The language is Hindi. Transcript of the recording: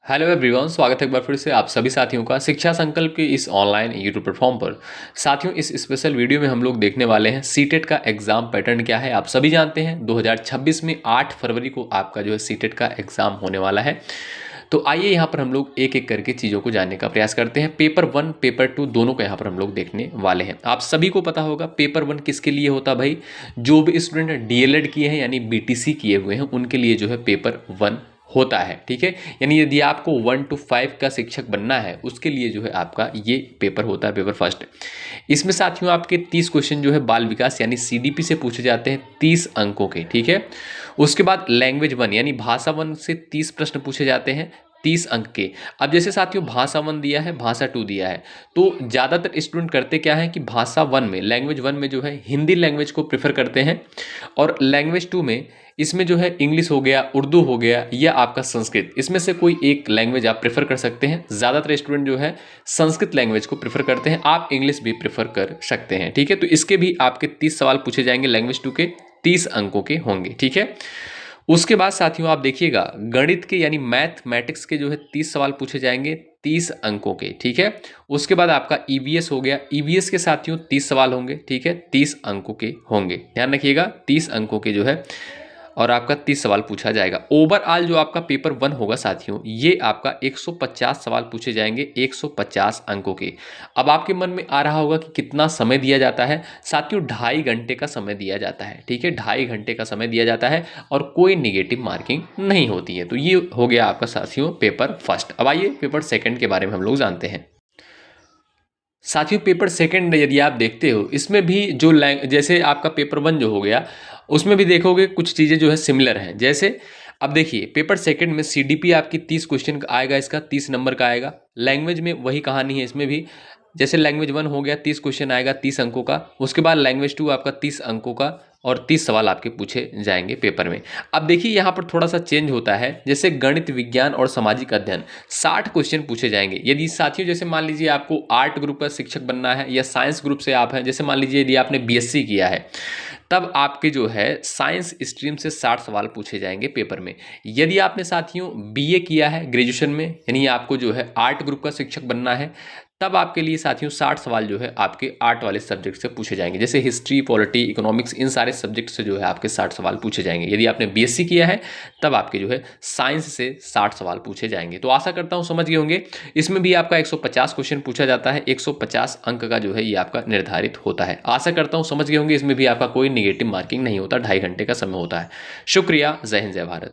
हेलो एवरीवन, स्वागत है एक बार फिर से आप सभी साथियों का शिक्षा संकल्प के इस ऑनलाइन यूट्यूब प्लेटफॉर्म पर। साथियों, इस स्पेशल वीडियो में हम लोग देखने वाले हैं सीटेट का एग्जाम पैटर्न क्या है। आप सभी जानते हैं 2026 में 8 फरवरी को आपका जो है सीटेट का एग्जाम होने वाला है। तो आइए यहाँ पर हम लोग एक एक करके चीज़ों को जानने का प्रयास करते हैं। पेपर 1 पेपर 2 दोनों को यहाँ पर हम लोग देखने वाले हैं। आप सभी को पता होगा पेपर 1 किसके लिए होता भाई, जो भी स्टूडेंट डीएलएड किए हैं यानी बीटीसी किए हुए हैं उनके लिए जो है पेपर 1 होता है। ठीक है, यानी यदि आपको 1 to 5 का शिक्षक बनना है उसके लिए जो है आपका ये पेपर होता है, पेपर फर्स्ट। इसमें साथियों आपके 30 क्वेश्चन जो है बाल विकास यानी सीडीपी से पूछे जाते हैं 30 अंकों के। ठीक है, उसके बाद लैंग्वेज 1 यानी भाषा 1 से 30 प्रश्न पूछे जाते हैं 30 अंक के। अब जैसे साथियों भाषा 1 दिया है, भाषा 2 दिया है, तो ज़्यादातर स्टूडेंट करते क्या है कि भाषा 1 में, लैंग्वेज 1 में जो है हिंदी लैंग्वेज को प्रेफर करते हैं, और लैंग्वेज 2 में इसमें जो है इंग्लिश हो गया, उर्दू हो गया या आपका संस्कृत, इसमें से कोई एक लैंग्वेज आप प्रेफर कर सकते हैं। ज़्यादातर स्टूडेंट जो है संस्कृत लैंग्वेज को प्रेफर करते हैं, आप इंग्लिश भी प्रेफर कर सकते हैं। ठीक है, तो इसके भी आपके 30 सवाल पूछे जाएंगे, लैंग्वेज 2 के 30 अंकों के होंगे। ठीक है, उसके बाद साथियों आप देखिएगा गणित के यानी मैथमेटिक्स के जो है 30 सवाल पूछे जाएंगे 30 अंकों के। ठीक है, उसके बाद आपका ईवीएस हो गया, ईवीएस के साथियों 30 सवाल होंगे। ठीक है, 30 अंकों के होंगे, ध्यान रखिएगा 30 अंकों के जो है, और आपका 30 सवाल पूछा जाएगा। ओवरऑल जो आपका पेपर 1 होगा साथियों, ये आपका 150 सवाल पूछे जाएंगे 150 अंकों के। अब आपके मन में आ रहा होगा कि कितना समय दिया जाता है। साथियों 2.5 घंटे का समय दिया जाता है। ठीक है, 2.5 घंटे का समय दिया जाता है और कोई निगेटिव मार्किंग नहीं होती है। तो ये हो गया आपका साथियों पेपर फर्स्ट। अब आइए पेपर सेकेंड के बारे में हम लोग जानते हैं। साथियों पेपर सेकंड यदि आप देखते हो, इसमें भी जो जैसे आपका पेपर 1 जो हो गया, उसमें भी देखोगे कुछ चीज़ें जो है सिमिलर हैं। जैसे अब देखिए पेपर सेकंड में सीडीपी आपकी 30 क्वेश्चन का आएगा, इसका 30 नंबर का आएगा। लैंग्वेज में वही कहानी है, इसमें भी जैसे लैंग्वेज 1 हो गया 30 क्वेश्चन आएगा 30 अंकों का। उसके बाद लैंग्वेज 2 आपका 30 अंकों का और 30 सवाल आपके पूछे जाएंगे पेपर में। अब देखिए यहाँ पर थोड़ा सा चेंज होता है, जैसे गणित, विज्ञान और सामाजिक अध्ययन 60 क्वेश्चन पूछे जाएंगे। यदि साथियों जैसे मान लीजिए आपको आर्ट ग्रुप का शिक्षक बनना है या साइंस ग्रुप से आप हैं, जैसे मान लीजिए यदि आपने बीएससी किया है, तब आपके जो है साइंस स्ट्रीम से 60 सवाल पूछे जाएंगे पेपर में। यदि आपने साथियों बीए किया है ग्रेजुएशन में, यानी आपको जो है आर्ट ग्रुप का शिक्षक बनना है, तब आपके लिए साथियों 60 सवाल जो है आपके आर्ट वाले सब्जेक्ट से पूछे जाएंगे, जैसे हिस्ट्री, पॉलिटी, इकोनॉमिक्स, इन सारे सब्जेक्ट से जो है आपके 60 सवाल पूछे जाएंगे। यदि आपने बीएससी किया है तब आपके जो है साइंस से 60 सवाल पूछे जाएंगे। तो आशा करता हूँ समझ गए होंगे। इसमें भी आपका 150 क्वेश्चन पूछा जाता है, 150 अंक का जो है ये आपका निर्धारित होता है। आशा करता हूँ समझ गए होंगे। इसमें भी आपका कोई निगेटिव मार्किंग नहीं होता, 2.5 घंटे का समय होता है। शुक्रिया, जय हिंद, जय भारत।